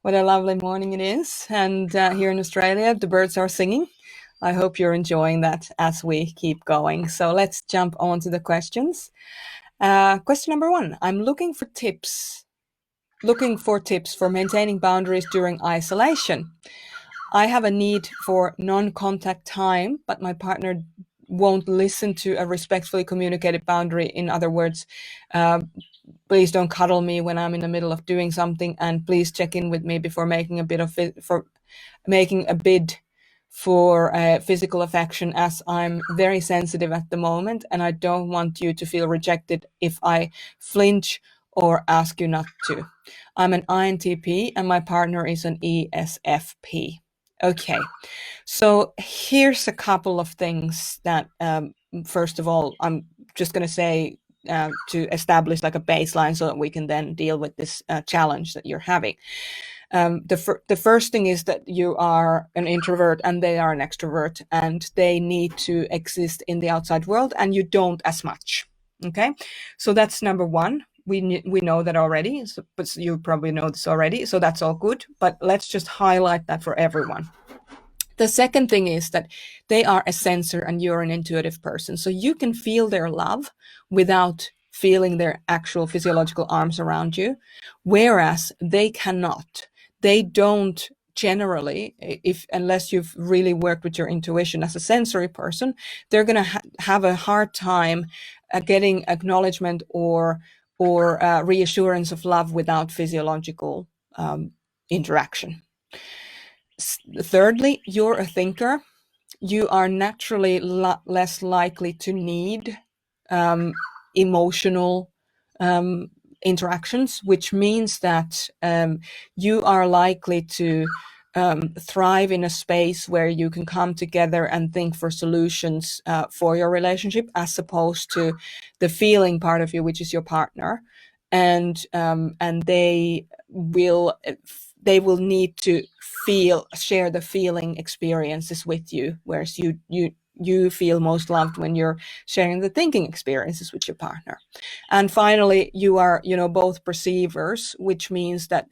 What a lovely morning it is. And here in Australia, the birds are singing. I hope you're enjoying that as we keep going. So let's jump on to the questions. Question number one, I'm looking for tips for maintaining boundaries during isolation. I have a need for non-contact time, but my partner won't listen to a respectfully communicated boundary. In other words, please don't cuddle me when I'm in the middle of doing something, and please check in with me before making a bid for physical affection, as I'm very sensitive at the moment and I don't want you to feel rejected if I flinch or ask you not to. I'm an INTP and my partner is an ESFP. Okay, so here's a couple of things that, first of all, I'm just going to say to establish like a baseline so that we can then deal with this challenge that you're having. The first thing is that you are an introvert and they are an extrovert, and they need to exist in the outside world, and you don't as much. Okay, so that's number one. We know that already, but you probably know this already, so that's all good. But let's just highlight that for everyone. The second thing is that they are a sensor and you're an intuitive person. So you can feel their love without feeling their actual physiological arms around you, whereas they cannot. They don't generally, unless you've really worked with your intuition as a sensory person, they're going to have a hard time getting acknowledgement or reassurance of love without physiological interaction. Thirdly, you're a thinker. You are naturally less likely to need emotional interactions, which means that you are likely to thrive in a space where you can come together and think for solutions for your relationship, as opposed to the feeling part of you, which is your partner, and they will need to share the feeling experiences with you, whereas you feel most loved when you're sharing the thinking experiences with your partner. And finally, you are, both perceivers, which means that,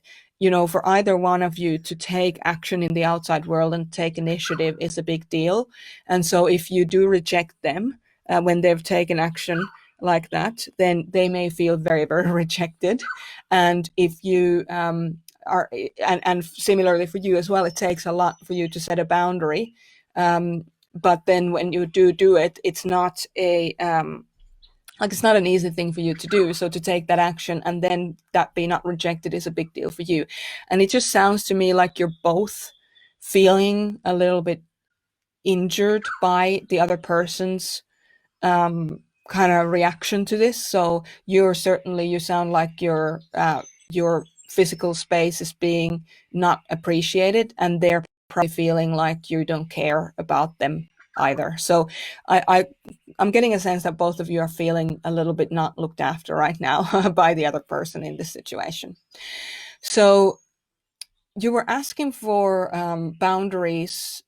for either one of you to take action in the outside world and take initiative is a big deal. And so if you do reject them when they've taken action like that, then they may feel very, very rejected. And if you and similarly for you as well, it takes a lot for you to set a boundary. But then when you do it, it's not it's not an easy thing for you to do. So to take that action and then that be not rejected is a big deal for you. And it just sounds to me like you're both feeling a little bit injured by the other person's kind of reaction to this. So you sound like your physical space is being not appreciated, and they're probably feeling like you don't care about them either. So I'm getting a sense that both of you are feeling a little bit not looked after right now by the other person in this situation. So you were asking for boundaries,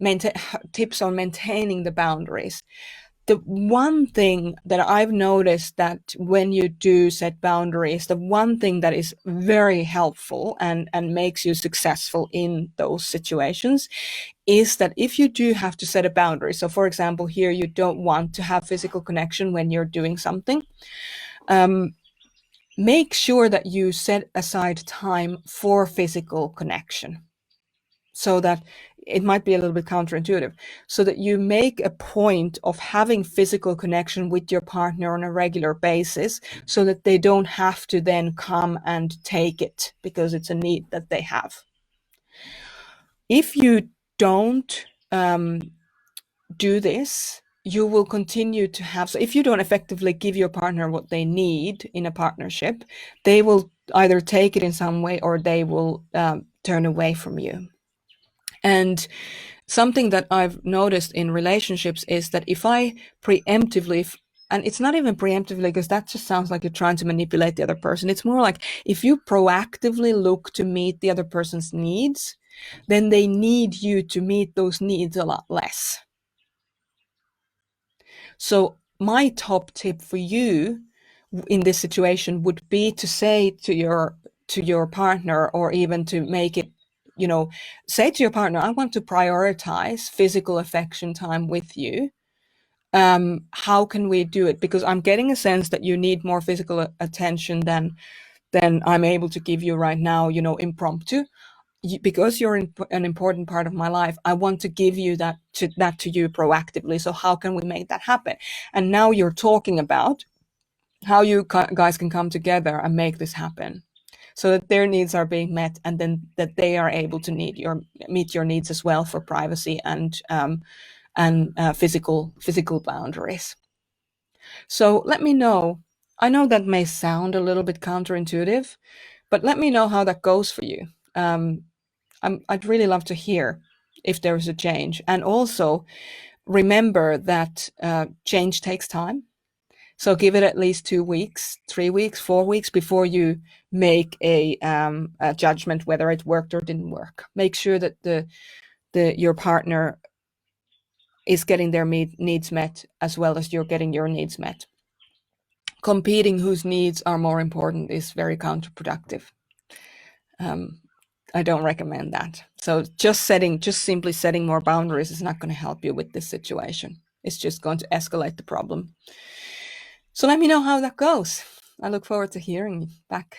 tips on maintaining the boundaries. The one thing that I've noticed that when you do set boundaries, the one thing that is very helpful and makes you successful in those situations is that if you do have to set a boundary, so for example, here you don't want to have physical connection when you're doing something, make sure that you set aside time for physical connection. So that it might be a little bit counterintuitive, so that you make a point of having physical connection with your partner on a regular basis, so that they don't have to then come and take it because it's a need that they have. If you don't do this, you will continue to have, so if you don't effectively give your partner what they need in a partnership, they will either take it in some way or they will turn away from you. And something that I've noticed in relationships is that if I preemptively, and it's not even preemptively because that just sounds like you're trying to manipulate the other person. It's more like if you proactively look to meet the other person's needs, then they need you to meet those needs a lot less. So my top tip for you in this situation would be to say to your partner, or even to make it say to your partner, I want to prioritize physical affection time with you. How can we do it? Because I'm getting a sense that you need more physical attention than I'm able to give you right now, impromptu. Because you're an important part of my life, I want to give you that to you proactively. So how can we make that happen? And now you're talking about how you guys can come together and make this happen, so that their needs are being met, and then that they are able to meet your needs as well for privacy and physical boundaries. So let me know. I know that may sound a little bit counterintuitive, but let me know how that goes for you. I'd really love to hear if there is a change. And also remember that change takes time. So give it at least 2 weeks, 3 weeks, 4 weeks before you make a judgment whether it worked or didn't work. Make sure that your partner is getting their needs met as well as you're getting your needs met. Competing whose needs are more important is very counterproductive. I don't recommend that. So just simply setting more boundaries is not going to help you with this situation. It's just going to escalate the problem. So let me know how that goes. I look forward to hearing you back.